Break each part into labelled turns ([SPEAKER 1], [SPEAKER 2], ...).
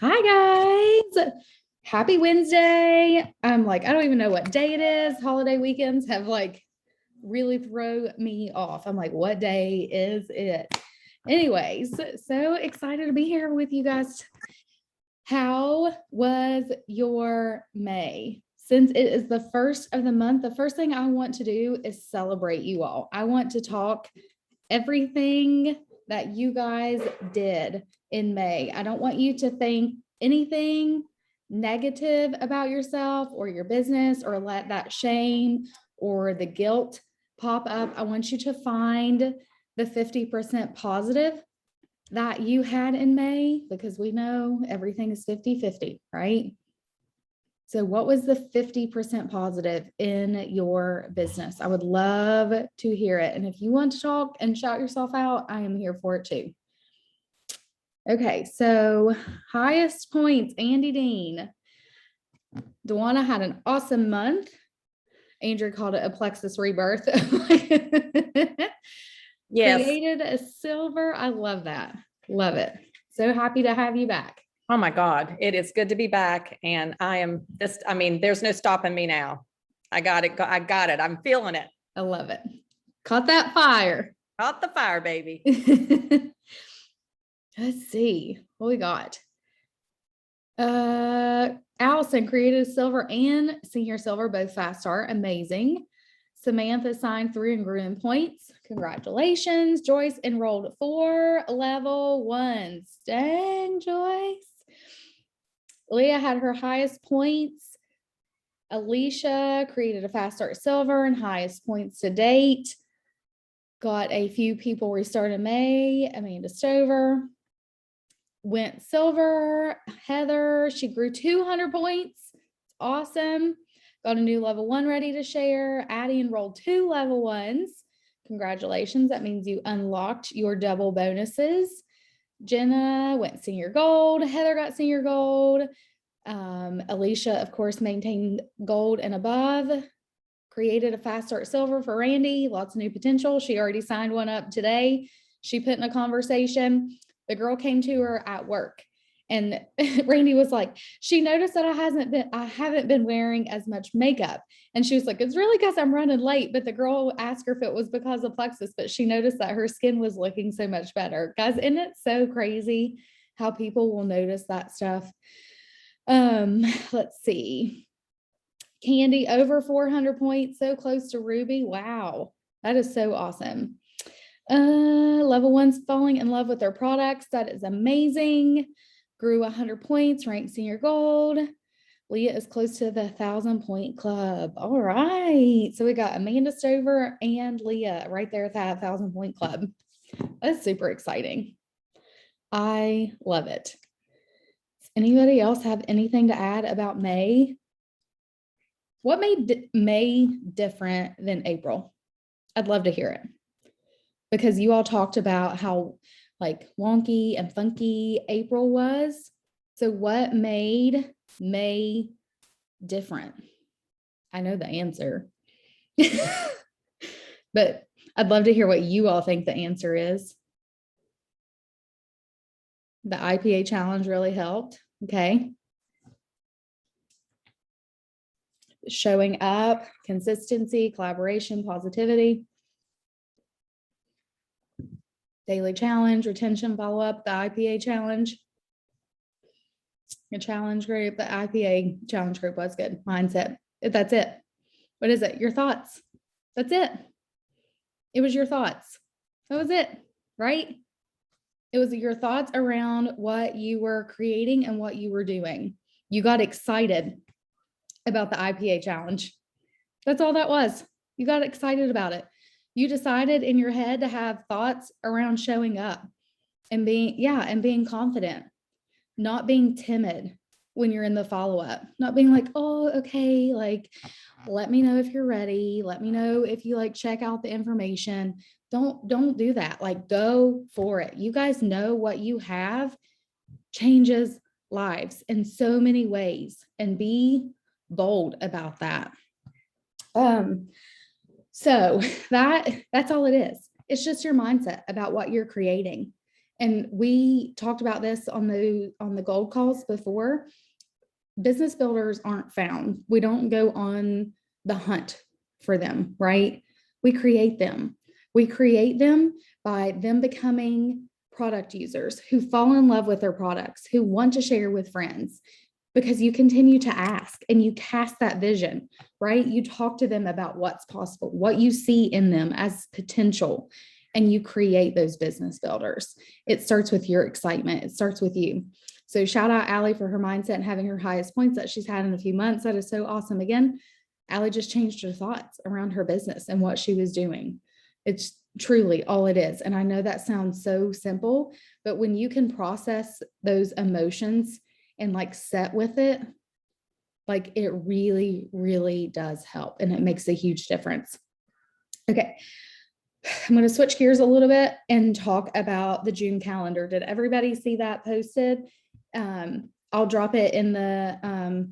[SPEAKER 1] Hi guys. Happy Wednesday. I don't even know what day it is. Holiday weekends have really throw me off. I'm like, what day is it? Anyways, so excited to be here with you guys. How was your May? Since it is the first of the month, the first thing I want to do is celebrate you all. I want to talk everything that you guys did in May. I don't want you to think anything negative about yourself or your business or let that shame or the guilt pop up. I want you to find the 50% positive that you had in May, because we know everything is 50-50, right? So what was the 50% positive in your business? I would love to hear it. And if you want to talk and shout yourself out, I am here for it too. Okay, so highest points, Andy Dean. Dewana had an awesome month. Andrew called it a plexus rebirth.
[SPEAKER 2] Yes.
[SPEAKER 1] Created a silver. I love that. Love it. So happy to have you back.
[SPEAKER 2] Oh my God. It is good to be back. And there's no stopping me now. I got it. I got it. I'm feeling it.
[SPEAKER 1] I love it. Caught that fire.
[SPEAKER 2] Caught the fire, baby.
[SPEAKER 1] Let's see what we got. Allison created a silver and senior silver, both fast start. Amazing. Samantha signed 3 and grew in points. Congratulations. Joyce enrolled 4 level 1s. Dang, Joyce. Leah had her highest points. Alicia created a fast start silver and highest points to date. Got a few people restarted May. Amanda Stover went silver. Heather, she grew 200 points. Awesome. Got a new level 1 ready to share. Addie enrolled 2 level 1s. Congratulations. That means you unlocked your double bonuses. Jenna went senior gold. Heather got senior gold. Alicia, of course, maintained gold and above. Created a fast start silver for Randy. Lots of new potential. She already signed one up today. She put in a conversation. The girl came to her at work, and Randy was like, she noticed that I haven't been wearing as much makeup. And she was like, it's really because I'm running late. But the girl asked her if it was because of plexus, but she noticed that her skin was looking so much better. Guys, isn't it so crazy how people will notice that stuff? Let's see. Candy over 400 points, so close to Ruby. Wow, that is so awesome. Level 1's falling in love with their products. That is amazing. Grew 100 points, ranked senior gold. Leah is close to the 1,000 point club. All right. So we got Amanda Stover and Leah right there at that 1,000 point club. That's super exciting. I love it. Does anybody else have anything to add about May? What made May different than April? I'd love to hear it, because you all talked about how wonky and funky April was. So what made May different? I know the answer, but I'd love to hear what you all think the answer is. The IPA challenge really helped. Okay. Showing up, consistency, collaboration, positivity. Daily challenge, retention, follow-up, the IPA challenge. A challenge group, the IPA challenge group was good. Mindset. That's it. What is it? Your thoughts. That's it. It was your thoughts. That was it, right? It was your thoughts around what you were creating and what you were doing. You got excited about the IPA challenge. That's all that was. You got excited about it. You decided in your head to have thoughts around showing up and being confident, not being timid when you're in the follow-up, not being like, oh, okay, let me know if you're ready. Let me know if you check out the information. Don't do that. Go for it. You guys know what you have changes lives in so many ways, and be bold about that. So that's all it is. It's just your mindset about what you're creating. And we talked about this on the gold calls before. Business builders aren't found. We don't go on the hunt for them, right? We create them. We create them by them becoming product users who fall in love with their products, who want to share with friends, because you continue to ask and you cast that vision, right? You talk to them about what's possible, what you see in them as potential, and you create those business builders. It starts with your excitement. It starts with you. So shout out Allie for her mindset and having her highest points that she's had in a few months. That is so awesome. Again, Allie just changed her thoughts around her business and what she was doing. It's truly all it is. And I know that sounds so simple, but when you can process those emotions and like set with it, like it really, really does help. And it makes a huge difference. Okay. I'm going to switch gears a little bit and talk about the June calendar. Did everybody see that posted? I'll drop it in the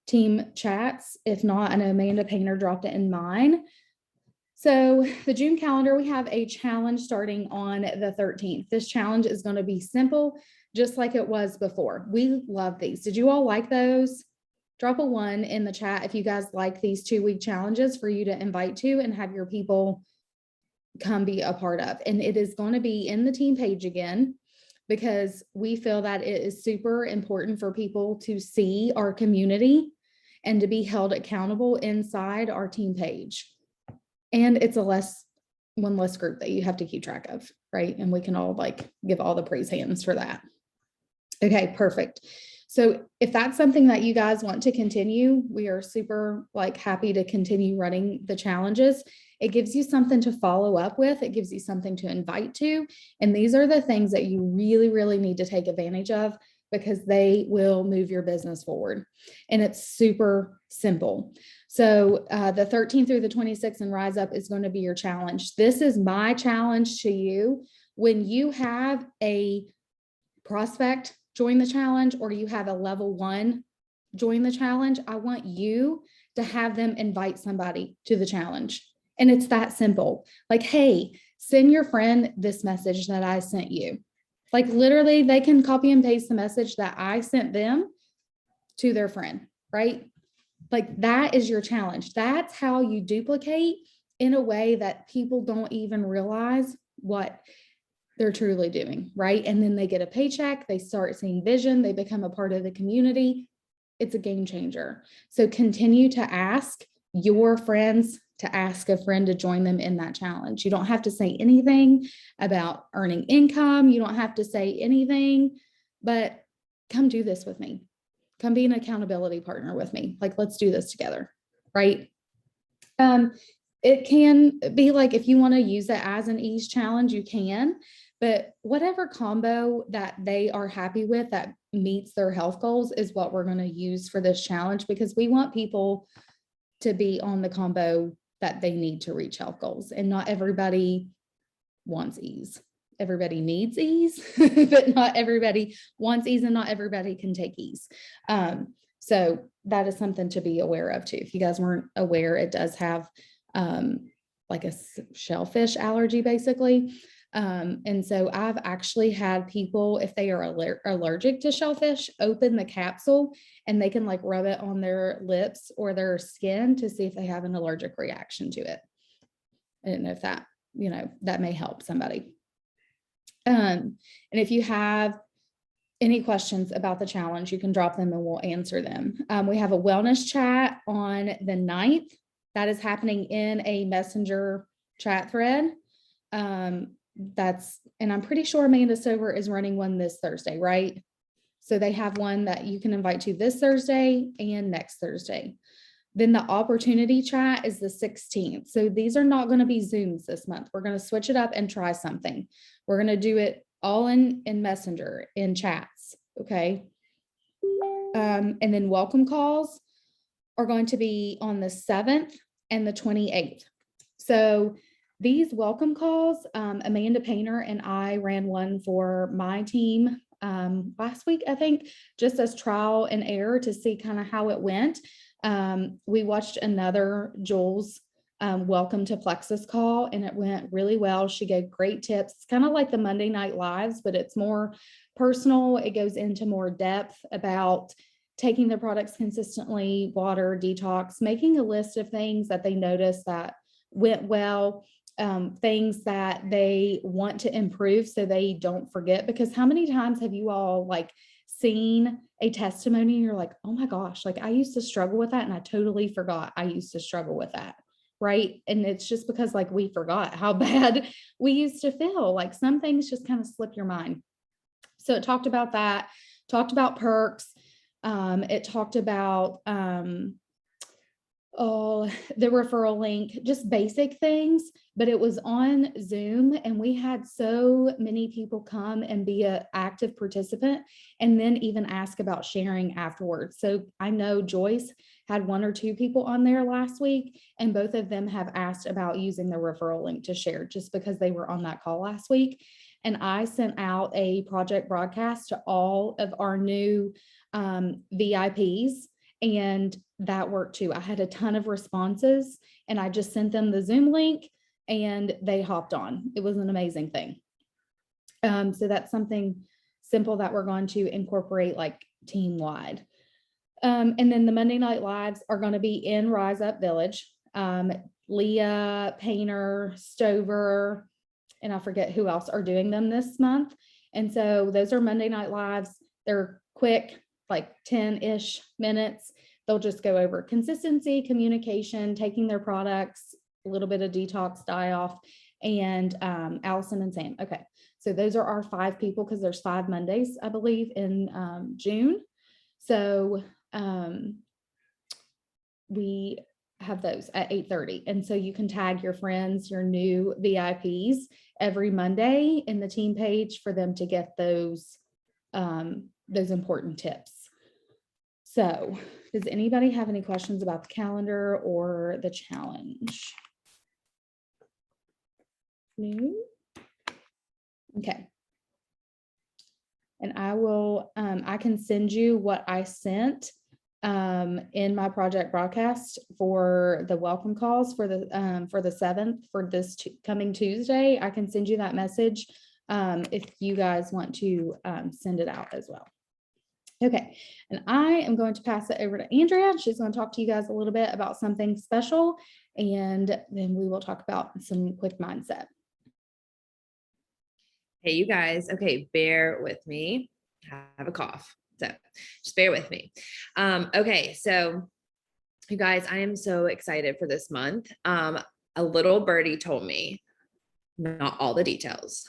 [SPEAKER 1] team chats. If not, I know Amanda Painter dropped it in mine. So the June calendar, we have a challenge starting on the 13th. This challenge is going to be simple, just like it was before. We love these. Did you all like those? Drop a 1 in the chat if you guys like these 2-week challenges for you to invite to and have your people come be a part of. And it is going to be in the team page again, because we feel that it is super important for people to see our community and to be held accountable inside our team page. And it's one less group that you have to keep track of, right? And we can all like give all the praise hands for that. Okay, perfect. So if that's something that you guys want to continue, we are super like happy to continue running the challenges. It gives you something to follow up with. It gives you something to invite to. And these are the things that you really, really need to take advantage of, because they will move your business forward. And it's super simple. So the 13th through the 26th and Rise Up is going to be your challenge. This is my challenge to you. When you have a prospect join the challenge, or you have a level 1 join the challenge, I want you to have them invite somebody to the challenge. And it's that simple. Like, hey, send your friend this message that I sent you. Like literally they can copy and paste the message that I sent them to their friend, right? Like that is your challenge. That's how you duplicate in a way that people don't even realize what they're truly doing, right? And then they get a paycheck, they start seeing vision, they become a part of the community. It's a game changer. So continue to ask your friends to ask a friend to join them in that challenge. You don't have to say anything about earning income. You don't have to say anything, but come do this with me. Come be an accountability partner with me. Like, let's do this together, right? It can be like, if you want to use it as an ease challenge, you can, but whatever combo that they are happy with that meets their health goals is what we're going to use for this challenge, because we want people to be on the combo that they need to reach health goals. And not everybody wants ease. Everybody needs ease, but not everybody wants ease, and not everybody can take ease. So that is something to be aware of too. If you guys weren't aware, it does have like a shellfish allergy basically. And so I've actually had people, if they are allergic to shellfish, open the capsule and they can like rub it on their lips or their skin to see if they have an allergic reaction to it. I didn't know if that, that may help somebody. And if you have any questions about the challenge, you can drop them and we'll answer them. We have a wellness chat on the 9th. That is happening in a messenger chat thread. And I'm pretty sure Amanda Stover is running one this Thursday, right? So they have one that you can invite to this Thursday and next Thursday. Then the opportunity chat is the 16th. So these are not going to be Zooms this month. We're going to switch it up and try something. We're going to do it all in Messenger, in chats. Okay. And then welcome calls are going to be on the 7th and the 28th. So these welcome calls, Amanda Painter and I ran one for my team last week, I think, just as trial and error to see kind of how it went. We watched another Jules welcome to Plexus call, and it went really well. She gave great tips. It's kind of like the Monday Night Lives, but it's more personal. It goes into more depth about taking the products consistently, water, detox, making a list of things that they noticed that went well, things that they want to improve so they don't forget. Because how many times have you all like seen a testimony and you're like, oh my gosh, like I used to struggle with that and I totally forgot I used to struggle with that. Right. And it's just because like we forgot how bad we used to feel. Like some things just kind of slip your mind. So it talked about that, talked about perks. It talked about oh, the referral link, just basic things, but it was on Zoom and we had so many people come and be an active participant and then even ask about sharing afterwards. So I know Joyce had 1 or 2 people on there last week, and both of them have asked about using the referral link to share just because they were on that call last week. And I sent out a project broadcast to all of our new VIPs, and that worked too. I had a ton of responses and I just sent them the Zoom link and they hopped on. It was an amazing thing. So that's something simple that we're going to incorporate like team wide. And then the Monday Night Lives are going to be in Rise Up Village. Leah, Painter, Stover, and I forget who else are doing them this month. And so those are Monday Night Lives. They're quick, like 10-ish minutes. They'll just go over consistency, communication, taking their products, a little bit of detox, die off, and Allison and Sam. Okay, so those are our 5 people because there's 5 Mondays, I believe, in June. So we have those at 8:30. And so you can tag your friends, your new VIPs every Monday in the team page for them to get those important tips. So does anybody have any questions about the calendar or the challenge? No? Okay. And I will, I can send you what I sent in my project broadcast for the welcome calls for the 7th for this coming Tuesday. I can send you that message if you guys want to send it out as well. Okay, and I am going to pass it over to Andrea. She's going to talk to you guys a little bit about something special, and then we will talk about some quick mindset.
[SPEAKER 3] Hey, you guys. Okay, bear with me. I have a cough, so just bear with me. Okay, so you guys, I am so excited for this month. A little birdie told me, not all the details,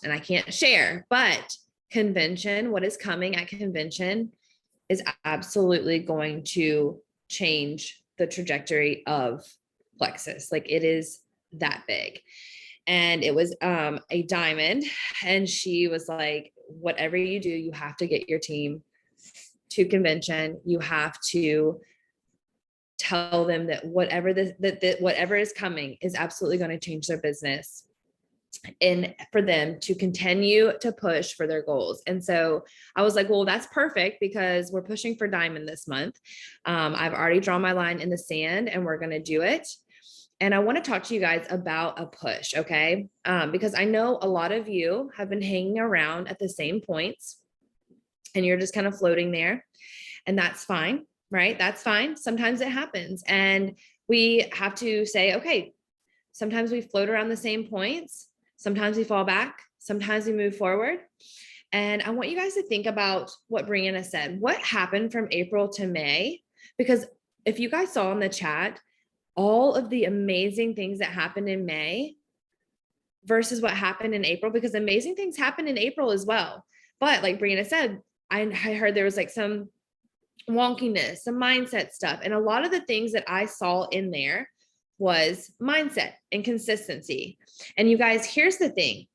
[SPEAKER 3] and I can't share, but convention, what is coming at convention is absolutely going to change the trajectory of Plexus. Like it is that big. And it was a diamond. And she was like, whatever you do, you have to get your team to convention. You have to tell them that whatever whatever is coming is absolutely going to change their business and for them to continue to push for their goals. And so I was like, well, that's perfect because we're pushing for diamond this month. I've already drawn my line in the sand and we're going to do it. And I want to talk to you guys about a push, okay? Because I know a lot of you have been hanging around at the same points and you're just kind of floating there, and that's fine, right? That's fine. Sometimes it happens and we have to say, okay, sometimes we float around the same points. Sometimes we fall back. Sometimes we move forward. And I want you guys to think about what Brianna said. What happened from April to May? Because if you guys saw in the chat, all of the amazing things that happened in May versus what happened in April, because amazing things happened in April as well. But like Brianna said, I heard there was like some wonkiness, some mindset stuff. And a lot of the things that I saw in there was mindset and consistency. And you guys, here's the thing.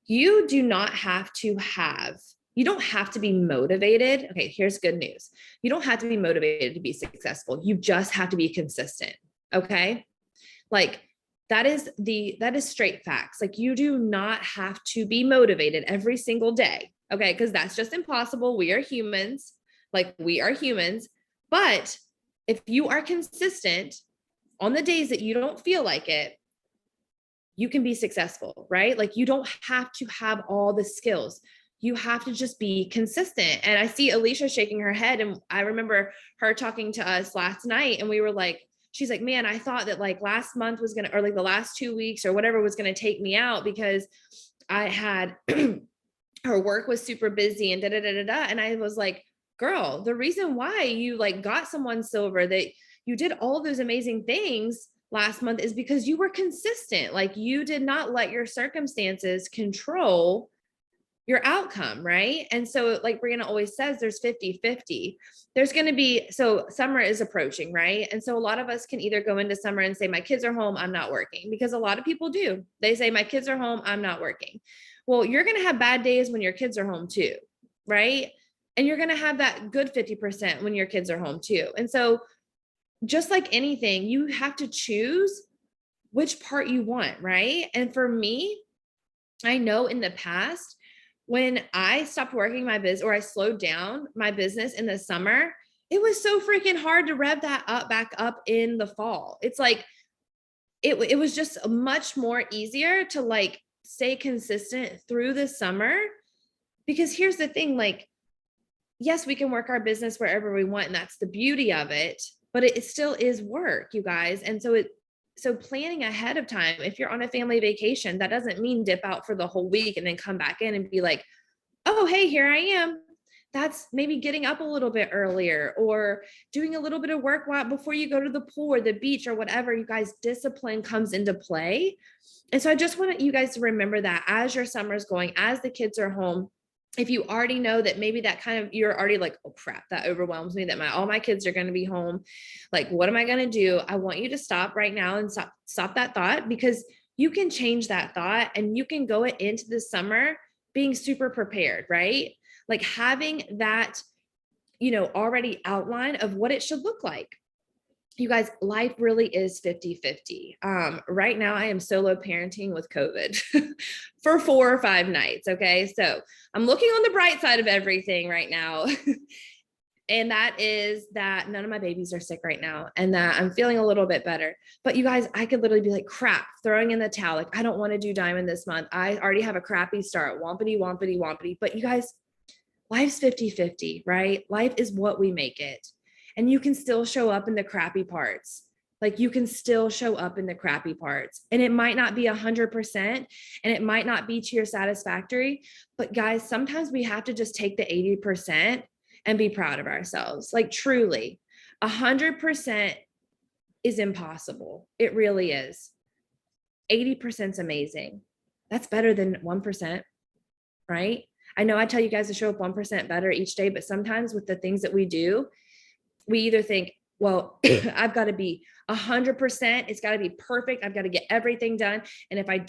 [SPEAKER 3] You don't have to be motivated. Okay, here's good news. You don't have to be motivated to be successful. You just have to be consistent. Okay. Like that is straight facts. Like you do not have to be motivated every single day. Okay. Cause that's just impossible. We are humans. But if you are consistent on the days that you don't feel like it, you can be successful, right? Like you don't have to have all the skills. You have to just be consistent. And I see Alicia shaking her head. And I remember her talking to us last night and we were like, she's like, man, I thought that like last month was going to, or like the last 2 weeks or whatever was going to take me out because I had, her work was super busy and da, da, da, da, da. And I was like, girl, the reason why you like got someone silver, that you did all those amazing things last month is because you were consistent. Like you did not let your circumstances control your outcome, right? And so like Brianna always says, there's 50-50. There's going to be, so summer is approaching, right? And so a lot of us can either go into summer and say, my kids are home, I'm not working, because a lot of people do. They say, my kids are home, I'm not working. Well, you're going to have bad days when your kids are home too, right? And you're going to have that good 50% when your kids are home too. And so just like anything, you have to choose which part you want, right? And for me, I know in the past, when I stopped working my business or I slowed down my business in the summer, it was so freaking hard to rev that up back up in the fall. It's like, it was just much more easier to like stay consistent through the summer, because here's the thing, like, yes, we can work our business wherever we want. And that's the beauty of it, but it still is work, you guys. And so planning ahead of time, if you're on a family vacation, that doesn't mean dip out for the whole week and then come back in and be like, oh, hey, here I am. That's maybe getting up a little bit earlier or doing a little bit of work before you go to the pool or the beach or whatever. You guys, discipline comes into play. And so I just want you guys to remember that as your summer is going, as the kids are home, if you already know that maybe that kind of, you're already like, oh crap, that overwhelms me, that all my kids are going to be home. Like, what am I going to do? I want you to stop right now and stop that thought, because you can change that thought and you can go into the summer being super prepared, right? Like having that, already outline of what it should look like. You guys, life really is 50-50. Right now I am solo parenting with COVID for 4 or 5 nights. Okay. So I'm looking on the bright side of everything right now. And that is that none of my babies are sick right now and that I'm feeling a little bit better. But you guys, I could literally be like, crap, throwing in the towel. Like, I don't want to do diamond this month. I already have a crappy start. Wompity, wompity, wompity. But you guys, life's 50-50, right? Life is what we make it. And you can still show up in the crappy parts. Like you can still show up in the crappy parts, and it might not be 100% and it might not be to your satisfactory, but guys, sometimes we have to just take the 80% and be proud of ourselves. Like truly 100% is impossible. It really is. 80% is amazing. That's better than 1%, right? I know I tell you guys to show up 1% better each day, but sometimes with the things that we do, we either think, well, I've got to be 100%. It's got to be perfect. I've got to get everything done. And if I'm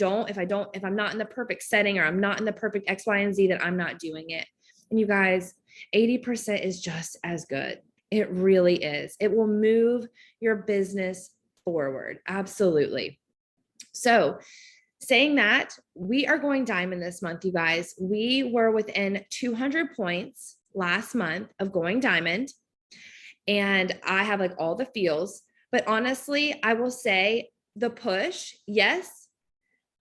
[SPEAKER 3] not in the perfect setting or I'm not in the perfect X, Y, and Z, then I'm not doing it. And you guys, 80% is just as good. It really is. It will move your business forward. Absolutely. So saying that, we are going diamond this month, you guys. We were within 200 points last month of going diamond. And I have like all the feels, but honestly, I will say the push, yes,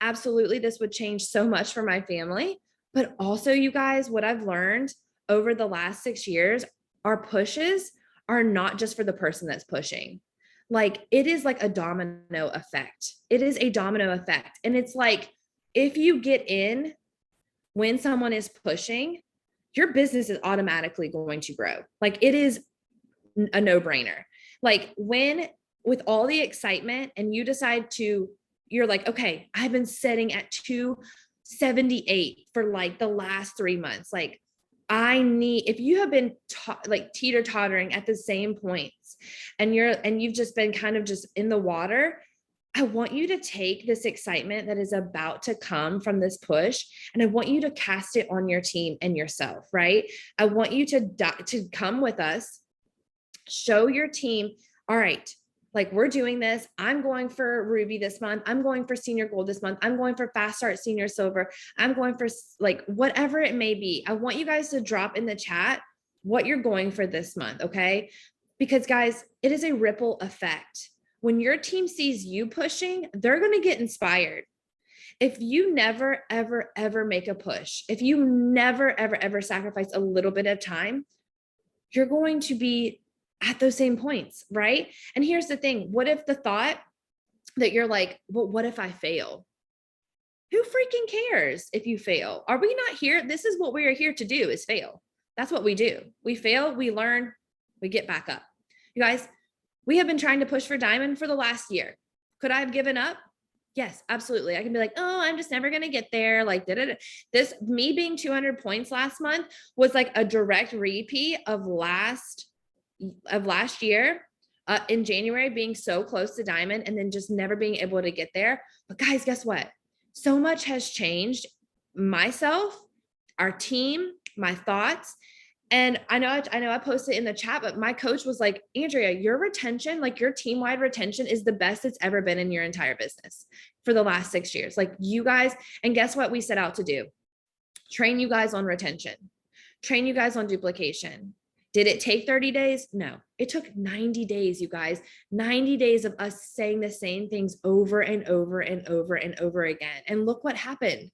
[SPEAKER 3] absolutely. This would change so much for my family, but also you guys, what I've learned over the last 6 years, our pushes are not just for the person that's pushing. Like it is like a domino effect. It is a domino effect. And it's like, if you get in when someone is pushing, your business is automatically going to grow. Like it is a no-brainer. Like when, with all the excitement and you decide to, you're like, okay, I've been sitting at 278 for like the last 3 months. Like if you have been like teeter-tottering at the same points and you've just been kind of just in the water, I want you to take this excitement that is about to come from this push, and I want you to cast it on your team and yourself, right? I want you to come with us. Show your team, all right, like we're doing this. I'm going for Ruby this month. I'm going for Senior Gold this month. I'm going for Fast Start Senior Silver. I'm going for like whatever it may be. I want you guys to drop in the chat what you're going for this month, okay? Because guys, it is a ripple effect. when your team sees you pushing, they're going to get inspired. If you never, ever, ever make a push, if you never, ever, ever sacrifice a little bit of time, you're going to be at those same points, right? And here's the thing. What if the thought that you're like, well, what if I fail? Who freaking cares if you fail? Are we not here? This is what we are here to do, is fail. That's what we do. We fail, we learn, we get back up. You guys, we have been trying to push for diamond for the last year. Could I have given up? Yes, absolutely. I can be like, oh, I'm just never going to get there. Like, this, me being 200 points last month was like a direct repeat of last year, in January, being so close to diamond and then just never being able to get there. But guys, guess what? So much has changed. Myself, our team, my thoughts. And I know I posted in the chat, but my coach was like, Andrea, your retention, like your team-wide retention is the best it's ever been in your entire business for the last 6 years. Like you guys, and guess what we set out to do? Train you guys on retention, train you guys on duplication. Did it take 30 days? No, it took 90 days, you guys, 90 days of us saying the same things over and over and over and over again. And look what happened.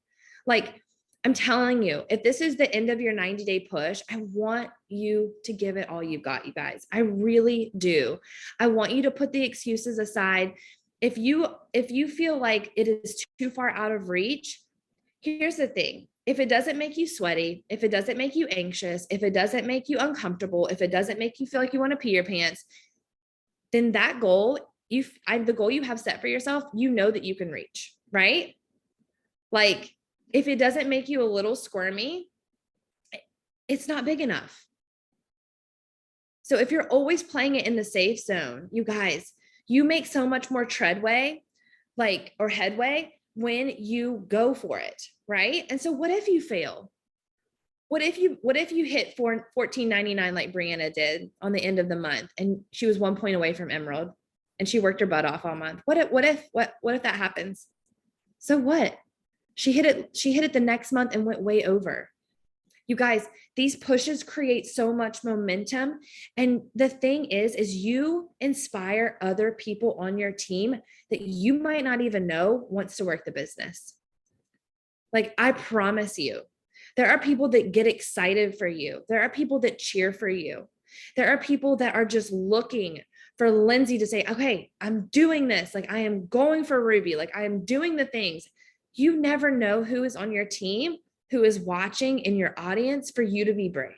[SPEAKER 3] Like, I'm telling you, if this is the end of your 90-day push, I want you to give it all you've got, you guys. I really do. I want you to put the excuses aside. If you feel like it is too far out of reach, here's the thing. If it doesn't make you sweaty, if it doesn't make you anxious, if it doesn't make you uncomfortable, if it doesn't make you feel like you want to pee your pants, then that goal, the goal you have set for yourself, you know that you can reach, right? Like, if it doesn't make you a little squirmy, it's not big enough. So if you're always playing it in the safe zone, you guys, you make so much more treadway, or headway when you go for it, right? And so what if you fail? What if you hit $14.99 like Brianna did on the end of the month, and she was 1 point away from Emerald and she worked her butt off all month? What if that happens? So what? She hit it the next month and went way over. You guys, these pushes create so much momentum. And the thing is you inspire other people on your team that you might not even know wants to work the business. Like, I promise you, there are people that get excited for you. There are people that cheer for you. There are people that are just looking for Lindsay to say, okay, I'm doing this. Like, I am going for Ruby. Like, I am doing the things. You never know who is on your team, who is watching in your audience for you to be brave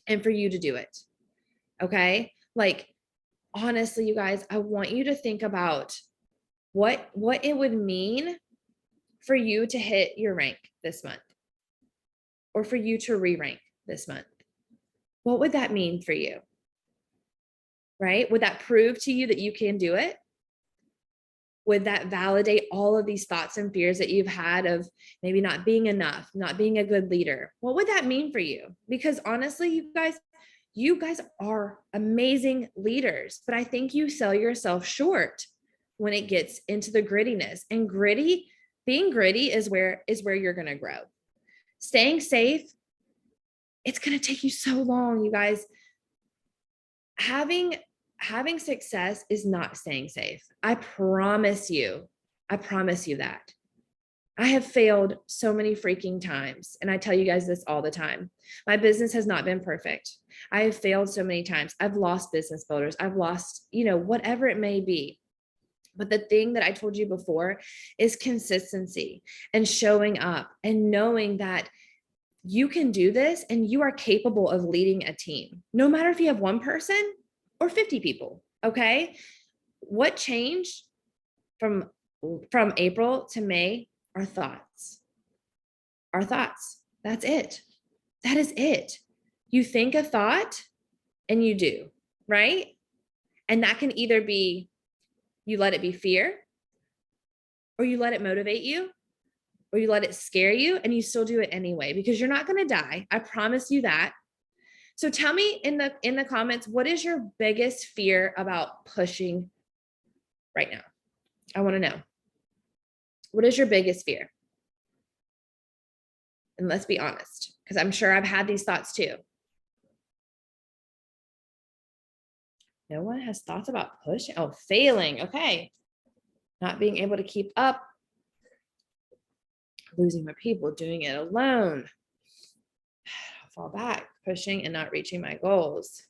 [SPEAKER 3] and for you to do it. Okay. Like, honestly, you guys, I want you to think about what it would mean for you to hit your rank this month, or for you to re-rank this month. What would that mean for you? Right? Would that prove to you that you can do it? Would that validate all of these thoughts and fears that you've had of maybe not being enough, not being a good leader? What would that mean for you? Because honestly, you guys are amazing leaders, but I think you sell yourself short when it gets into the grittiness. And being gritty is where you're going to grow. Staying safe, it's going to take you so long, you guys. Having success is not staying safe. I promise you that. I have failed so many freaking times. And I tell you guys this all the time. My business has not been perfect. I have failed so many times. I've lost business builders. I've lost, whatever it may be. But the thing that I told you before is consistency and showing up and knowing that you can do this and you are capable of leading a team, no matter if you have one person or 50 people. Okay. What changed from April to May? Our thoughts. That's it. That is it. You think a thought and you do, right? And that can either be, you let it be fear, or you let it motivate you, or you let it scare you and you still do it anyway, because you're not going to die. I promise you that. So tell me in the comments, what is your biggest fear about pushing right now? I want to know. What is your biggest fear? And let's be honest, because I'm sure I've had these thoughts too. No one has thoughts about pushing. Oh, failing. Okay. Not being able to keep up. Losing my people, doing it alone. Fall back, pushing and not reaching my goals.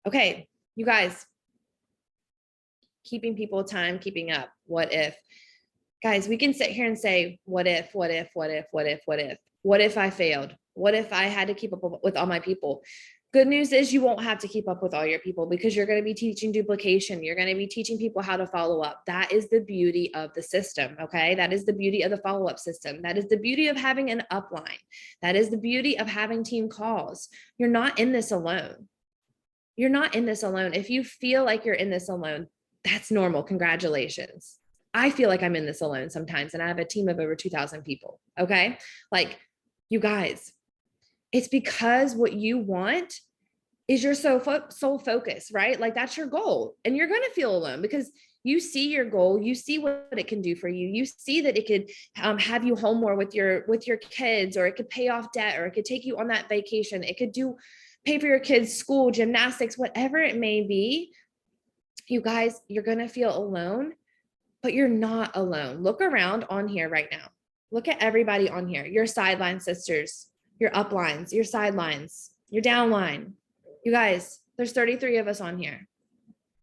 [SPEAKER 3] Okay, you guys, keeping people time, keeping up. What if? Guys, we can sit here and say, what if, what if, what if, what if, what if? What if I failed? What if I had to keep up with all my people? Good news is you won't have to keep up with all your people because you're going to be teaching duplication. You're going to be teaching people how to follow up. That is the beauty of the system. Okay. That is the beauty of the follow-up system. That is the beauty of having an upline. That is the beauty of having team calls. You're not in this alone. You're not in this alone. If you feel like you're in this alone, that's normal. Congratulations. I feel like I'm in this alone sometimes, and I have a team of over 2,000 people. Okay. Like, you guys, it's because what you want is your sole focus, right? Like, that's your goal. And you're going to feel alone because you see your goal, you see what it can do for you. You see that it could have you home more with your kids, or it could pay off debt, or it could take you on that vacation. It could pay for your kids' school, gymnastics, whatever it may be. You guys, you're going to feel alone, but you're not alone. Look around on here right now. Look at everybody on here. Your sideline sisters, your uplines, your sidelines, your downline. You guys, there's 33 of us on here.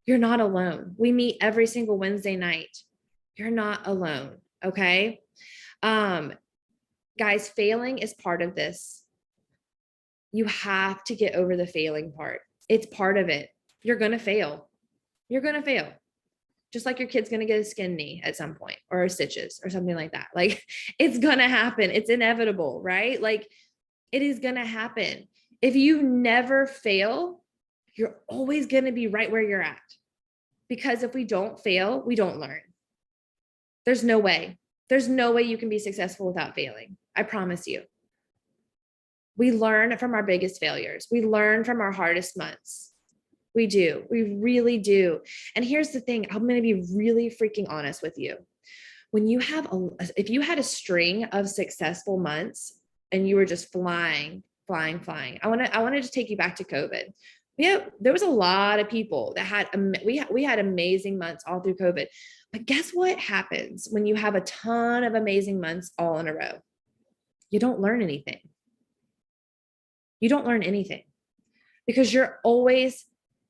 [SPEAKER 3] You're not alone. We meet every single Wednesday night. You're not alone. Okay. Guys, failing is part of this. You have to get over the failing part. It's part of it. You're going to fail. You're going to fail. Just like your kid's going to get a skin knee at some point, or stitches or something like that. Like, it's going to happen. It's inevitable, right? Like, it is going to happen. If you never fail, you're always going to be right where you're at. Because if we don't fail, we don't learn. There's no way. There's no way you can be successful without failing. I promise you. We learn from our biggest failures. We learn from our hardest months. We do. We really do. And here's the thing. I'm going to be really freaking honest with you. When you have if you had a string of successful months and you were just flying, I wanted to take you back to COVID. There was a lot of people that had, we had amazing months all through COVID. But guess what happens when you have a ton of amazing months all in a row? You don't learn anything. You don't learn anything because you're always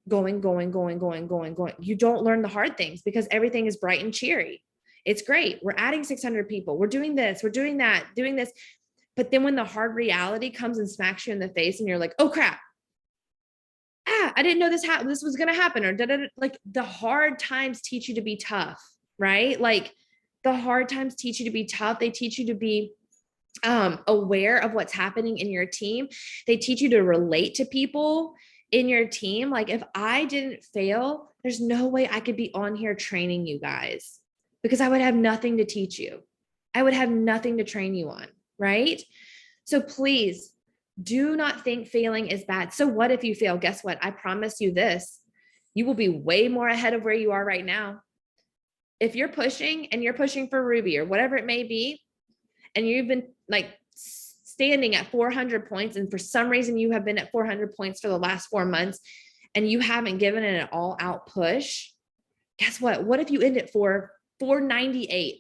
[SPEAKER 3] going. You don't learn the hard things because everything is bright and cheery. It's great. We're adding 600 people. We're doing this. We're doing that, doing this. But then when the hard reality comes and smacks you in the face and you're like, oh crap. I didn't know this was going to happen, or like, the hard times teach you to be tough, right? Like, the hard times teach you to be tough. They teach you to be aware of what's happening in your team. They teach you to relate to people in your team. Like, if I didn't fail, there's no way I could be on here training you guys because I would have nothing to teach you. I would have nothing to train you on, right? So please do not think failing is bad. So what if you fail? Guess what? I promise you this, you will be way more ahead of where you are right now. If you're pushing and you're pushing for Ruby or whatever it may be, and you've been like standing at 400 points, and for some reason you have been at 400 points for the last 4 months and you haven't given it an all out push, guess what? What if you end at 498?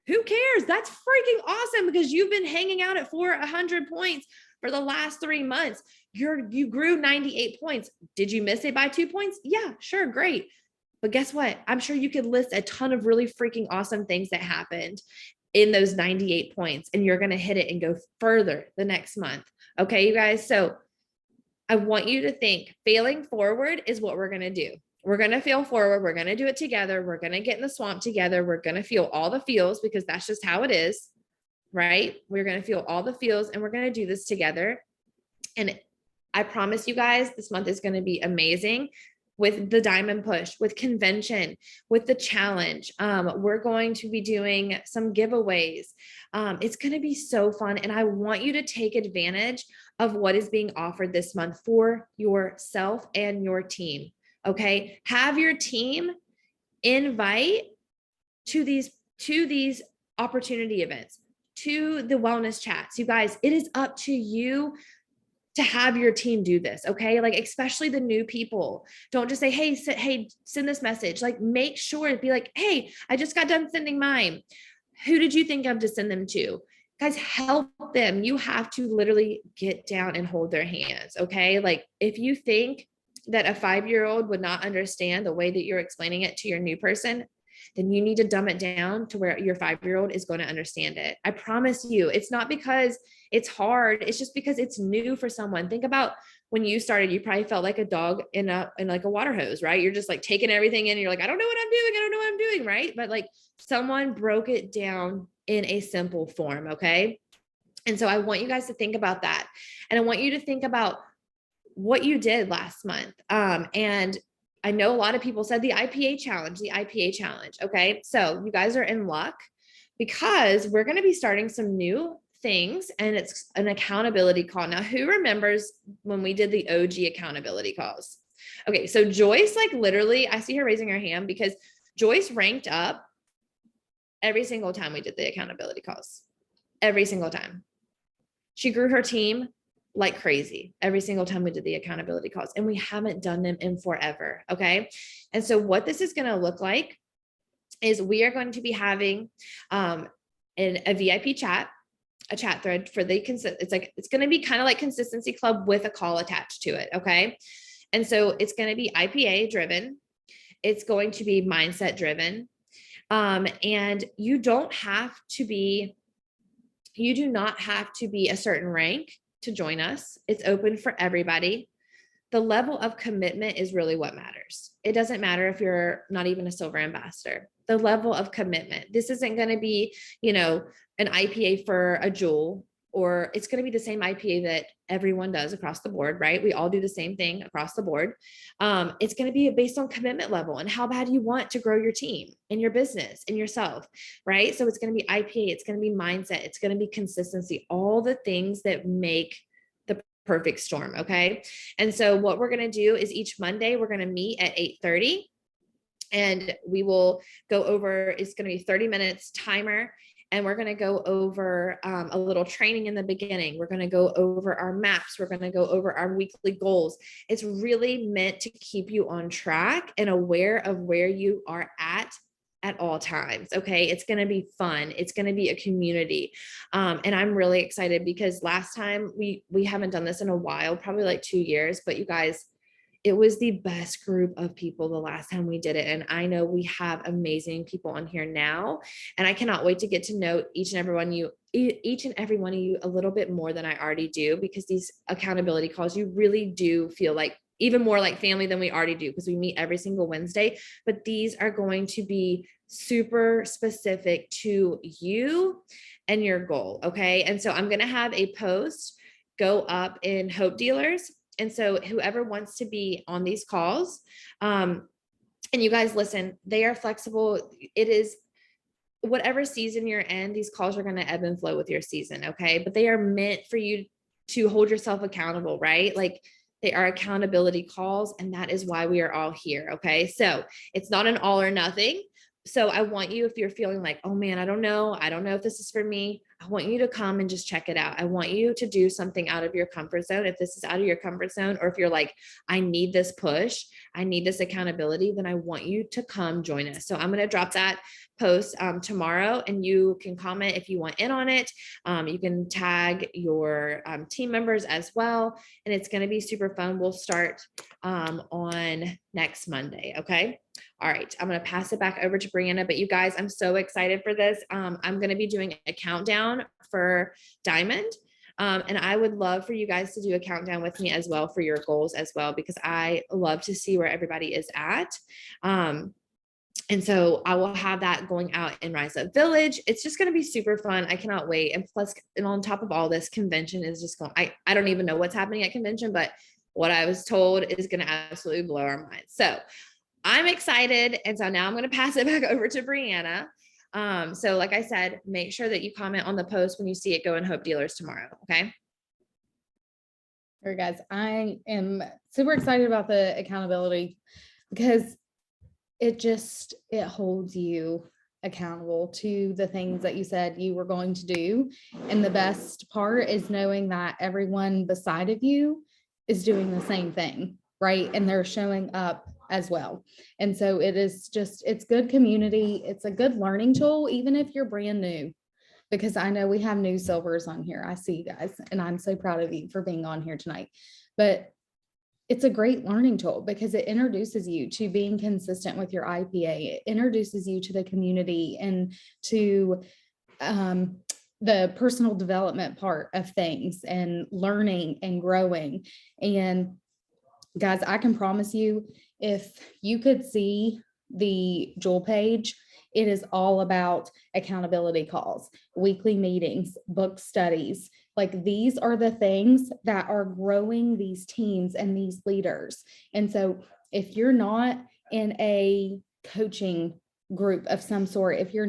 [SPEAKER 3] Who cares? That's freaking awesome because you've been hanging out at 400 points for the last 3 months. You grew 98 points. Did you miss it by 2 points? Yeah, sure. Great. But guess what? I'm sure you could list a ton of really freaking awesome things that happened in those 98 points, and you're going to hit it and go further the next month. Okay, you guys. So I want you to think failing forward is what we're going to do. We're going to fail forward. We're going to do it together. We're going to get in the swamp together. We're going to feel all the feels because that's just how it is, right? We're going to feel all the feels and we're going to do this together. And I promise you guys, this month is going to be amazing with the diamond push, with convention, with the challenge. We're going to be doing some giveaways. It's going to be so fun. And I want you to take advantage of what is being offered this month for yourself and your team. Okay. Have your team invite to these opportunity events, to the wellness chats. You guys, it is up to you to have your team do this. Okay. Like, especially the new people, don't just say, hey, send this message. Like, make sure to be like, hey, I just got done sending mine. Who did you think of to send them to? Guys, help them. You have to literally get down and hold their hands. Okay. Like, if you think that a 5-year-old would not understand the way that you're explaining it to your new person, then you need to dumb it down to where your 5-year-old is going to understand it. I promise you, it's not because it's hard. It's just because it's new for someone. Think about when you started, you probably felt like a dog in like a water hose, right? You're just like taking everything in and you're like, I don't know what I'm doing. I don't know what I'm doing. Right. But like, someone broke it down in a simple form. Okay. And so I want you guys to think about that. And I want you to think about what you did last month. And I know a lot of people said the IPA challenge. Okay. So you guys are in luck because we're going to be starting some new things, and it's an accountability call. Now, who remembers when we did the OG accountability calls? Okay. So Joyce, like, literally, I see her raising her hand because Joyce ranked up every single time we did the accountability calls. Every single time. She grew her team like crazy every single time we did the accountability calls, and we haven't done them in forever. Okay. And so what this is going to look like is we are going to be having a VIP chat, a chat thread for the it's going to be kind of like Consistency Club with a call attached to it. Okay. And so it's going to be IPA driven. It's going to be mindset driven. And you do not have to be a certain rank to join us. It's open for everybody. The level of commitment is really what matters. It doesn't matter if you're not even a silver ambassador. The level of commitment. This isn't going to be, an IPA for a jewel, or it's going to be the same IPA that everyone does across the board, right? We all do the same thing across the board. It's going to be based on commitment level and how bad you want to grow your team and your business and yourself, right? So it's going to be IPA, it's going to be mindset, it's going to be consistency, all the things that make the perfect storm. Okay. And so what we're going to do is each Monday, we're going to meet at 8:30, and we will go over, it's going to be 30 minutes timer. And we're going to go over a little training in the beginning. We're going to go over our maps. We're going to go over our weekly goals. It's really meant to keep you on track and aware of where you are at all times. Okay. It's going to be fun. It's going to be a community. And I'm really excited because last time we haven't done this in a while, probably like 2 years, but you guys, it was the best group of people the last time we did it. And I know we have amazing people on here now, and I cannot wait to get to know each and every one of you a little bit more than I already do, because these accountability calls, you really do feel like even more like family than we already do, because we meet every single Wednesday, but these are going to be super specific to you and your goal. Okay. And so I'm going to have a post go up in Hope Dealers. And so whoever wants to be on these calls, and you guys listen, they are flexible. It is whatever season you're in, these calls are going to ebb and flow with your season. Okay. But they are meant for you to hold yourself accountable, right? Like, they are accountability calls, and that is why we are all here. Okay. So it's not an all or nothing. So I want you, if you're feeling like, oh man, I don't know if this is for me, I want you to come and just check it out. I want you to do something out of your comfort zone. If this is out of your comfort zone, or if you're like, I need this push, I need this accountability, then I want you to come join us. So I'm going to drop that post tomorrow, and you can comment if you want in on it. You can tag your team members as well. And it's going to be super fun. We'll start on next Monday. Okay. All right. I'm going to pass it back over to Brianna, but you guys, I'm so excited for this. I'm going to be doing a countdown for Diamond. And I would love for you guys to do a countdown with me as well for your goals as well, because I love to see where everybody is at. And so I will have that going out in Rise Up Village. It's just going to be super fun. I cannot wait. And plus, and on top of all this, convention is just going, I don't even know what's happening at convention, but what I was told is going to absolutely blow our minds. So I'm excited. And so now I'm going to pass it back over to Brianna. So like I said, make sure that you comment on the post when you see it go in Hope Dealers tomorrow. Okay.
[SPEAKER 1] All right, guys, I am super excited about the accountability because it holds you accountable to the things that you said you were going to do. And the best part is knowing that everyone beside of you is doing the same thing, right? And they're showing up as well. And so it is just, it's good community. It's a good learning tool, even if you're brand new, because I know we have new silvers on here. I see you guys, and I'm so proud of you for being on here tonight. But it's a great learning tool because it introduces you to being consistent with your IPA. It introduces you to the community and to the personal development part of things and learning and growing. And guys, I can promise you, if you could see the Jewel page, it is all about accountability calls, weekly meetings, book studies. Like these are the things that are growing these teams and these leaders. And so if you're not in a coaching group of some sort, if you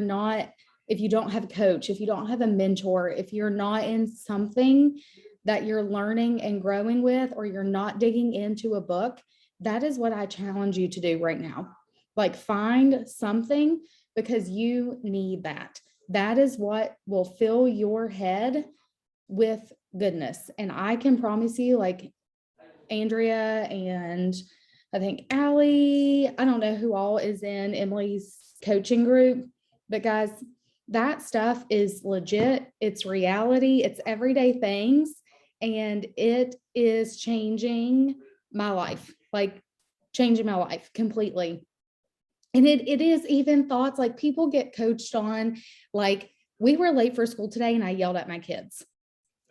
[SPEAKER 1] don't have a coach, if you don't have a mentor, if you're not in something that you're learning and growing with, or you're not digging into a book, that is what I challenge you to do right now. Like find something, because you need that. That is what will fill your head with goodness. And I can promise you, like Andrea and I think Allie, I don't know who all is in Emily's coaching group, but guys, that stuff is legit. It's reality. It's everyday things. And it is changing my life, like changing my life completely. And it is even thoughts like people get coached on, like we were late for school today and I yelled at my kids.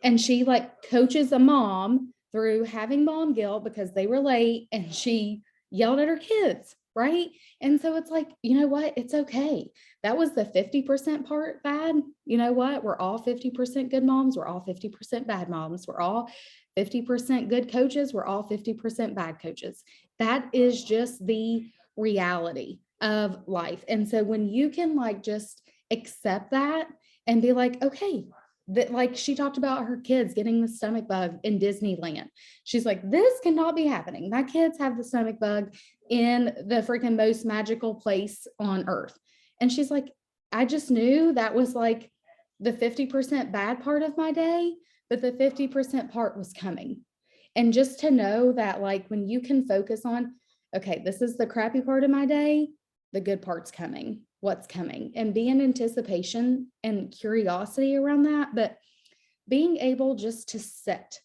[SPEAKER 1] And she like coaches a mom through having mom guilt because they were late and she yelled at her kids, right? And so it's like, you know what? It's okay. That was the 50% part bad. You know what? We're all 50% good moms. We're all 50% bad moms. We're all 50% good coaches. We're all 50% bad coaches. That is just the reality of life. And so when you can like just accept that and be like, okay, that like she talked about her kids getting the stomach bug in Disneyland. She's like, this cannot be happening. My kids have the stomach bug in the freaking most magical place on earth. And she's like, I just knew that was like the 50% bad part of my day, but the 50% part was coming. And just to know that like when you can focus on, okay, this is the crappy part of my day, the good part's coming, what's coming, and be in anticipation and curiosity around that, but being able just to sit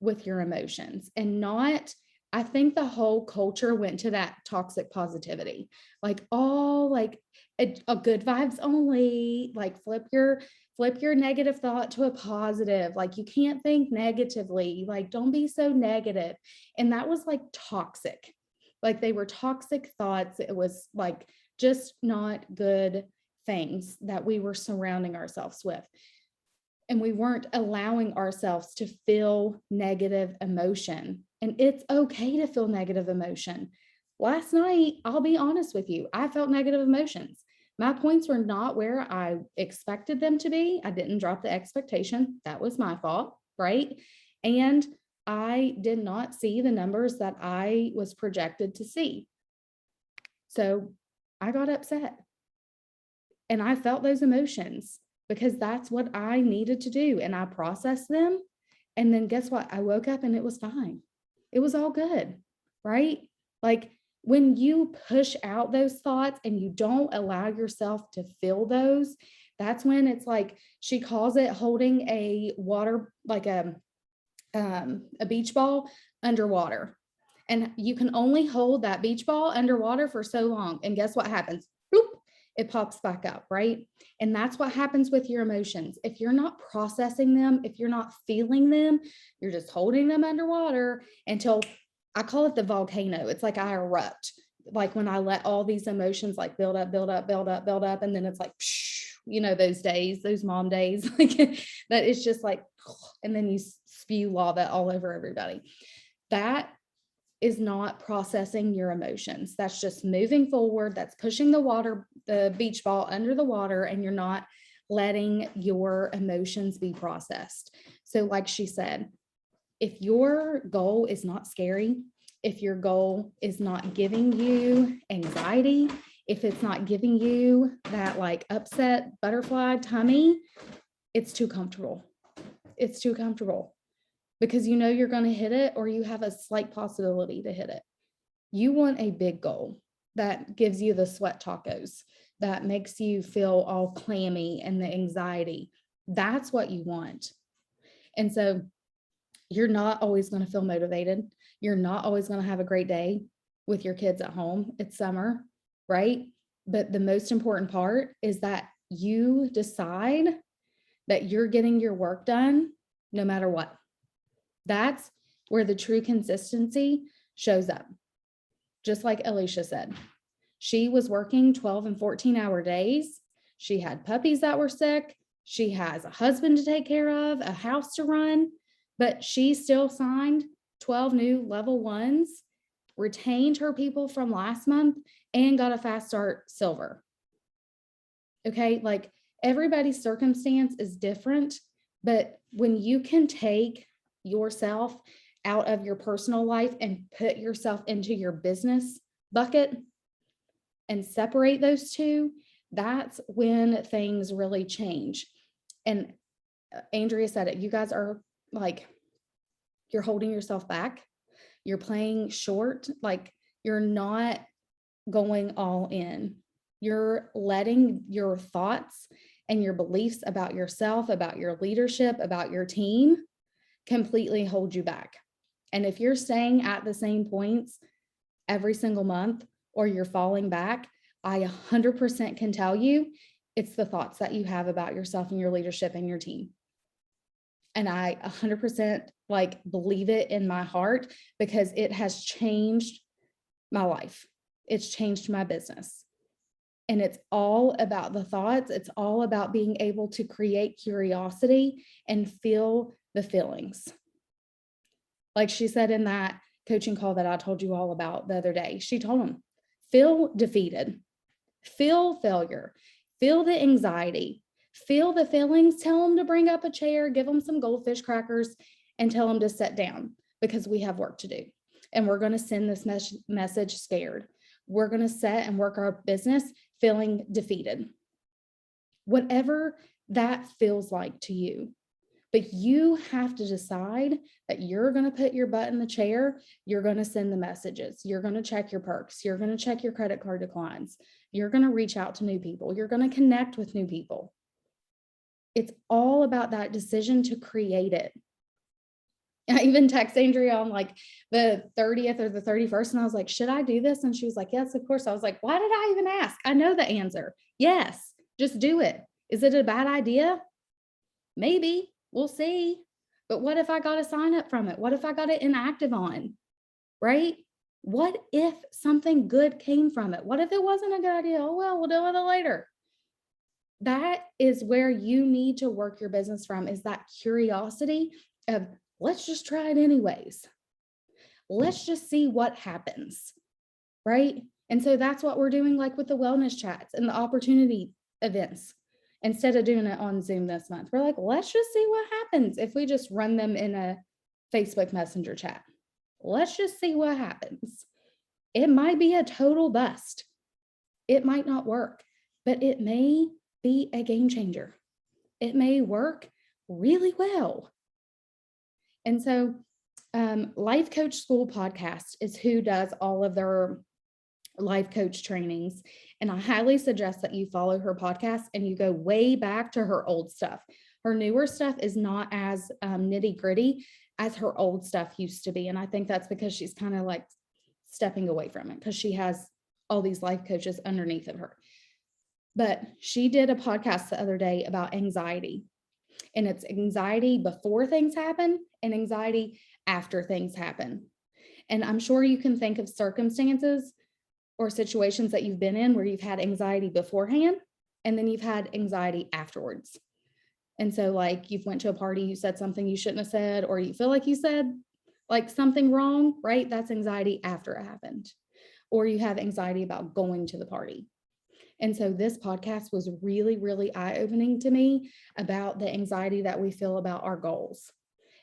[SPEAKER 1] with your emotions and not, I think the whole culture went to that toxic positivity, like all like a good vibes only, like flip your negative thought to a positive, like you can't think negatively, like don't be so negative. And that was like toxic. Like they were toxic thoughts. It was like just not good things that we were surrounding ourselves with. And we weren't allowing ourselves to feel negative emotion. And it's okay to feel negative emotion. Last night, I'll be honest with you, I felt negative emotions. My points were not where I expected them to be. I didn't drop the expectation. That was my fault, right? And I did not see the numbers that I was projected to see. So I got upset and I felt those emotions because that's what I needed to do. And I processed them. And then guess what? I woke up and it was fine. It was all good, right? Like when you push out those thoughts and you don't allow yourself to feel those, that's when it's like, she calls it holding a water, like a beach ball underwater. And you can only hold that beach ball underwater for so long. And guess what happens? Bloop, it pops back up, right? And that's what happens with your emotions. If you're not processing them, if you're not feeling them, you're just holding them underwater until, I call it the volcano. It's like I erupt. Like when I let all these emotions like build up, and then it's like, you know, those days, those mom days, like that is just like, and then you spew lava all over everybody. That is not processing your emotions. That's just moving forward. That's pushing the beach ball under the water, and you're not letting your emotions be processed. So like she said, if your goal is not scary, if your goal is not giving you anxiety, If it's not giving you that like upset butterfly tummy, it's too comfortable. It's too comfortable because you know you're going to hit it or you have a slight possibility to hit it. You want a big goal that gives you the sweat tacos, that makes you feel all clammy and the anxiety. That's what you want. And so you're not always going to feel motivated. You're not always going to have a great day with your kids at home. It's summer, right? But the most important part is that you decide that you're getting your work done no matter what. That's where the true consistency shows up. Just like Alicia said, she was working 12 and 14-hour days. She had puppies that were sick. She has a husband to take care of, a house to run, but she still signed 12 new level ones, retained her people from last month, and got a fast start silver. Okay, like everybody's circumstance is different, but when you can take yourself out of your personal life and put yourself into your business bucket and separate those two, that's when things really change. And Andrea said it, you guys are like, you're holding yourself back. You're playing short, like you're not going all in. You're letting your thoughts and your beliefs about yourself, about your leadership, about your team completely hold you back. And if you're staying at the same points every single month or you're falling back, I 100% can tell you it's the thoughts that you have about yourself and your leadership and your team. And I 100% like believe it in my heart because it has changed my life. It's changed my business. And it's all about the thoughts. It's all about being able to create curiosity and feel the feelings. Like she said in that coaching call that I told you all about the other day, she told them, feel defeated, feel failure, feel the anxiety, feel the feelings, tell them to bring up a chair, give them some goldfish crackers, and tell them to sit down because we have work to do. And we're going to send this message scared. We're going to set and work our business feeling defeated. Whatever that feels like to you. But you have to decide that you're going to put your butt in the chair. You're going to send the messages. You're going to check your perks. You're going to check your credit card declines. You're going to reach out to new people. You're going to connect with new people. It's all about that decision to create it. I even text Andrea on like the 30th or the 31st. And I was like, should I do this? And she was like, yes, of course. I was like, why did I even ask? I know the answer. Yes, just do it. Is it a bad idea? Maybe. We'll see. But what if I got a sign up from it? What if I got it inactive on? Right? What if something good came from it? What if it wasn't a good idea? Oh, well, we'll deal with it later. That is where you need to work your business from, is that curiosity of let's just try it anyways. Let's just see what happens. Right? And so that's what we're doing, like with the wellness chats and the opportunity events. Instead of doing it on Zoom this month, we're like, let's just see what happens if we just run them in a Facebook Messenger chat. Let's just see what happens. It might be a total bust. It might not work, but it may be a game changer. It may work really well. And so Life Coach School Podcast is who does all of their life coach trainings. And I highly suggest that you follow her podcast and you go way back to her old stuff. Her newer stuff is not as nitty gritty as her old stuff used to be. And I think that's because she's kind of like stepping away from it because she has all these life coaches underneath of her. But she did a podcast the other day about anxiety. And it's anxiety before things happen and anxiety after things happen. And I'm sure you can think of circumstances or situations that you've been in where you've had anxiety beforehand and then you've had anxiety afterwards. And so like you've went to a party, you said something you shouldn't have said, or you feel like you said like something wrong, right? That's anxiety after it happened. Or you have anxiety about going to the party. And so this podcast was really, really eye-opening to me about the anxiety that we feel about our goals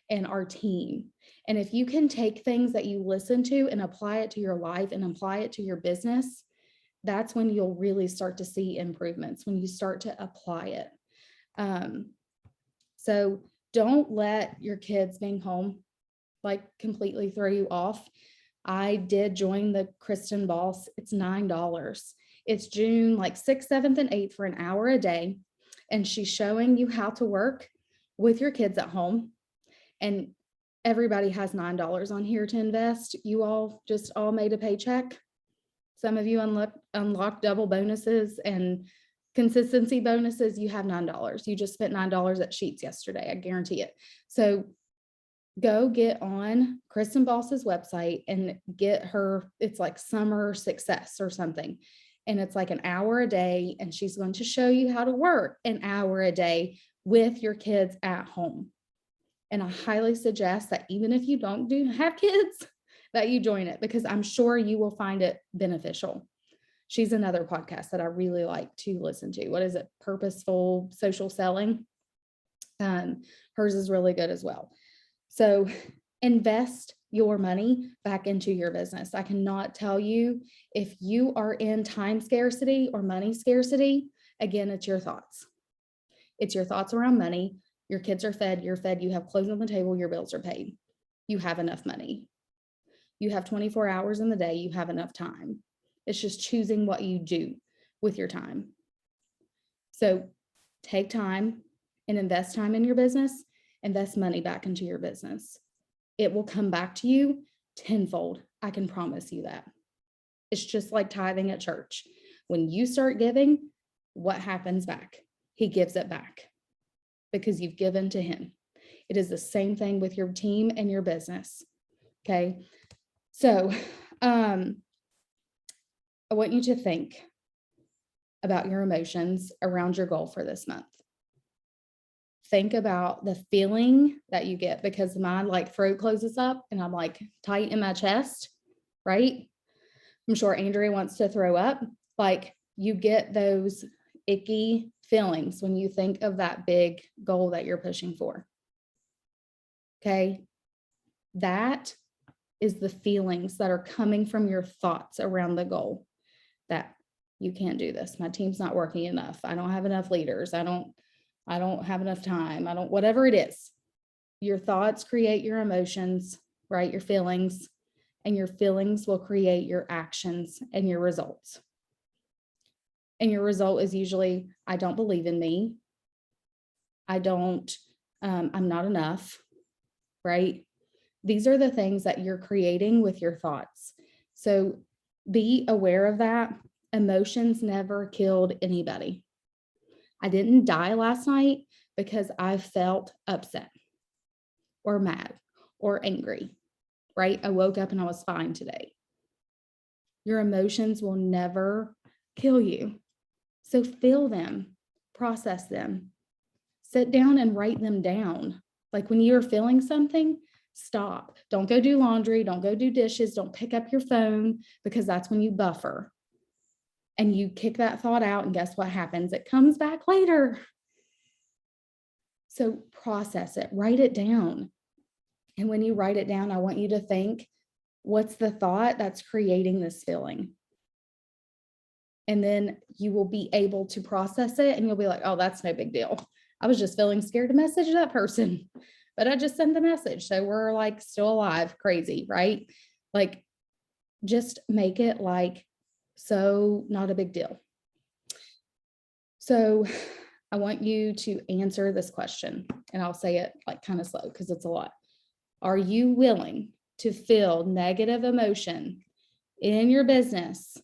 [SPEAKER 1] and our team. And if you can take things that you listen to and apply it to your life and apply it to your business, that's when you'll really start to see improvements, when you start to apply it. So don't let your kids being home like completely throw you off. I did join the Kristen Boss. It's $9. It's June like 6th, 7th, and 8th for an hour a day. And she's showing you how to work with your kids at home. And everybody has $9 on here to invest. You all just all made a paycheck. Some of you unlocked double bonuses and consistency bonuses. You have $9. You just spent $9 at Sheets yesterday. I guarantee it. So go get on Kristen Boss's website and get her, it's like Summer Success or something. And it's like an hour a day. And she's going to show you how to work an hour a day with your kids at home. And I highly suggest that even if you don't have kids, that you join it, because I'm sure you will find it beneficial. She's another podcast that I really like to listen to. What is it? Purposeful Social Selling. Hers is really good as well. So invest your money back into your business. I cannot tell you, if you are in time scarcity or money scarcity, again, it's your thoughts. It's your thoughts around money. Your kids are fed, you're fed, you have clothes on the table, your bills are paid. You have enough money. You have 24 hours in the day, you have enough time. It's just choosing what you do with your time. So take time and invest time in your business, invest money back into your business. It will come back to you tenfold. I can promise you that. It's just like tithing at church. When you start giving, what happens back? He gives it back because you've given to him. It is the same thing with your team and your business. Okay. So, I want you to think about your emotions around your goal for this month. Think about the feeling that you get, because my like throat closes up and I'm like tight in my chest, right? I'm sure Andrea wants to throw up. Like, you get those icky feelings when you think of that big goal that you're pushing for. Okay. That is the feelings that are coming from your thoughts around the goal, that you can't do this. My team's not working enough. I don't have enough leaders. I don't have enough time. Whatever it is. Your thoughts create your emotions, right? Your feelings, and your feelings will create your actions and your results. And your result is usually, I don't believe in me. I'm not enough, right? These are the things that you're creating with your thoughts. So be aware of that. Emotions never killed anybody. I didn't die last night because I felt upset or mad or angry, right? I woke up and I was fine today. Your emotions will never kill you. So feel them, process them, sit down and write them down. Like when you're feeling something, stop. Don't go do laundry. Don't go do dishes. Don't pick up your phone, because that's when you buffer. And you kick that thought out, and guess what happens? It comes back later. So process it, write it down. And when you write it down, I want you to think, what's the thought that's creating this feeling? And then you will be able to process it, and you'll be like, oh, that's no big deal. I was just feeling scared to message that person, but I just sent the message. So we're like still alive, crazy, right? Like, just make it like, so not a big deal. So I want you to answer this question, and I'll say it like kind of slow because it's a lot. Are you willing to feel negative emotion in your business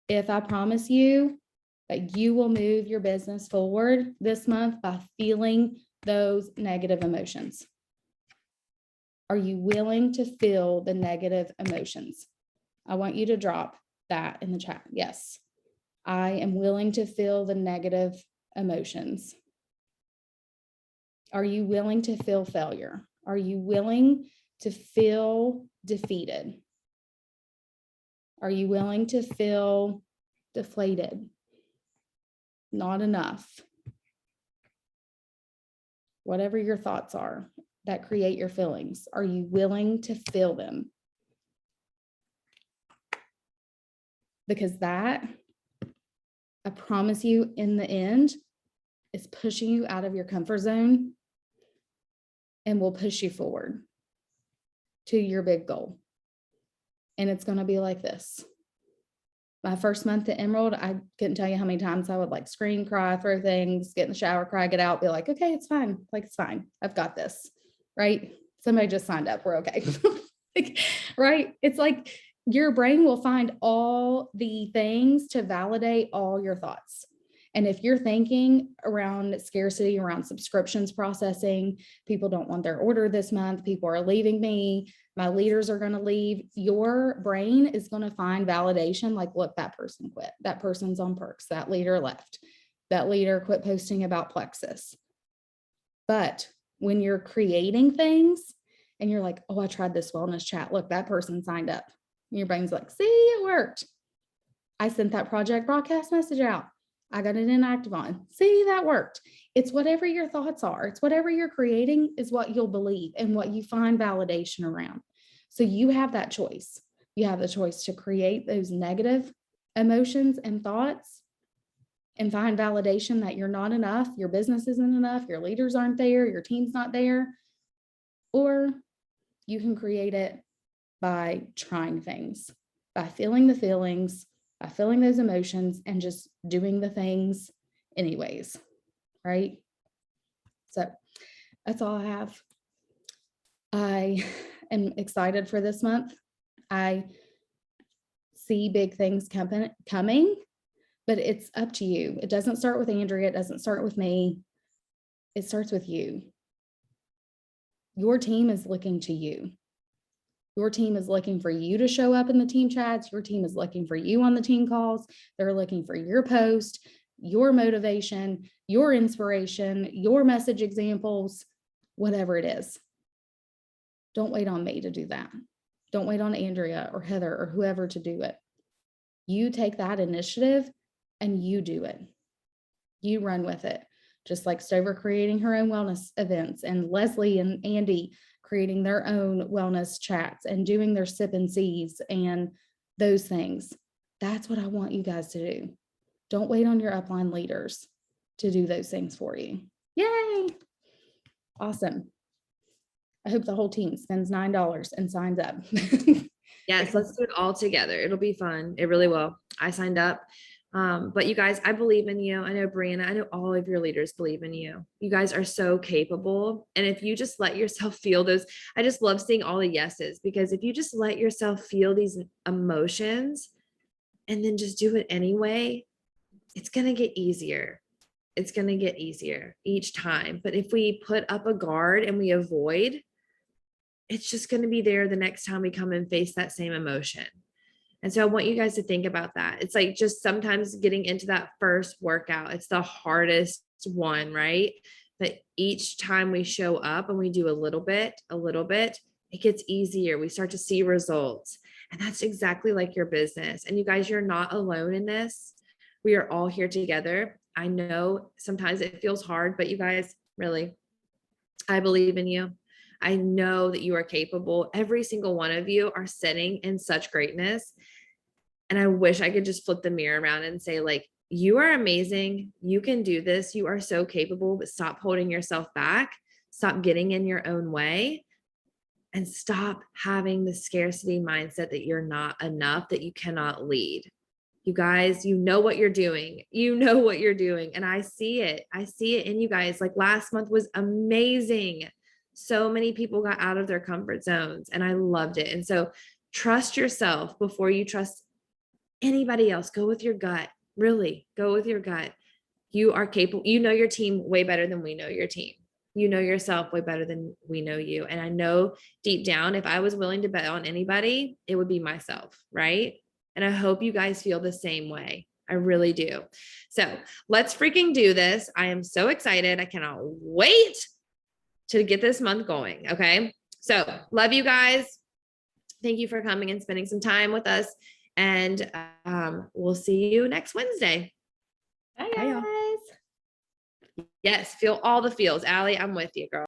[SPEAKER 1] if I promise you that you will move your business forward this month by feeling those negative emotions? Are you willing to feel the negative emotions? I want you to drop that in the chat. Yes, I am willing to feel the negative emotions. Are you willing to feel failure? Are you willing to feel defeated? Are you willing to feel deflated? Not enough? Whatever your thoughts are that create your feelings, are you willing to feel them? because that, I promise you, in the end, is pushing you out of your comfort zone and will push you forward to your big goal. And it's going to be like this. My first month at Emerald, I couldn't tell you how many times I would like scream, cry, throw things, get in the shower, cry, get out, be like, okay, it's fine. Like, it's fine. I've got this, right? Somebody just signed up. We're okay. Right? It's like your brain will find all the things to validate all your thoughts. And if you're thinking around scarcity, around subscriptions processing, people don't want their order this month, people are leaving me, my leaders are going to leave, your brain is going to find validation like, look, that person quit, that person's on perks, that leader left, that leader quit posting about Plexus. But when you're creating things and you're like, oh, I tried this wellness chat, look, that person signed up. And your brain's like, see, it worked. I sent that project broadcast message out. I got it inactive on. See, that worked. It's whatever your thoughts are. It's whatever you're creating is what you'll believe and what you find validation around. So you have that choice. You have the choice to create those negative emotions and thoughts and find validation that you're not enough, your business isn't enough, your leaders aren't there, your team's not there. Or you can create it by trying things, by feeling the feelings, by feeling those emotions and just doing the things anyways, right? So that's all I have. I am excited for this month. I see big things coming, but it's up to you. It doesn't start with Andrea. It doesn't start with me. It starts with you. Your team is looking to you. Your team is looking for you to show up in the team chats. Your team is looking for you on the team calls. They're looking for your post, your motivation, your inspiration, your message examples, whatever it is. Don't wait on me to do that. Don't wait on Andrea or Heather or whoever to do it. You take that initiative and you do it. You run with it. Just like Stover creating her own wellness events and Leslie and Andy creating their own wellness chats and doing their sip and sees and those things. That's what I want you guys to do. Don't wait on your upline leaders to do those things for you. Yay. Awesome. I hope the whole team spends $9 and signs up.
[SPEAKER 3] Yes, let's do it all together. It'll be fun. It really will. I signed up. But you guys, I believe in you. I know Brianna, I know all of your leaders believe in you. You guys are so capable. And if you just let yourself feel those, I just love seeing all the yeses, because if you just let yourself feel these emotions and then just do it anyway, it's going to get easier. It's going to get easier each time. But if we put up a guard and we avoid, it's just going to be there the next time we come and face that same emotion. And so I want you guys to think about that. It's like just sometimes getting into that first workout, it's the hardest one, right? But each time we show up and we do a little bit, it gets easier. We start to see results. And that's exactly like your business. And you guys, you're not alone in this. We are all here together. I know sometimes it feels hard, but you guys, really, I believe in you. I know that you are capable. Every single one of you are sitting in such greatness. And I wish I could just flip the mirror around and say, like, you are amazing. You can do this. You are so capable, but stop holding yourself back. Stop getting in your own way and stop having the scarcity mindset that you're not enough, that you cannot lead. You guys, you know what you're doing. You know what you're doing. And I see it. I see it in you guys. Like last month was amazing. So many people got out of their comfort zones and I loved it. And so trust yourself before you trust anybody else. Go with your gut. Really go with your gut. You are capable. You know your team way better than we know your team. You know yourself way better than we know you. And I know deep down, if I was willing to bet on anybody, it would be myself, right? And I hope you guys feel the same way. I really do. So let's freaking do this. I am so excited. I cannot wait to get this month going. Okay. So love you guys. Thank you for coming and spending some time with us. And we'll see you next Wednesday.
[SPEAKER 1] Bye, guys.
[SPEAKER 3] Yes. Feel all the feels. Allie, I'm with you, girl.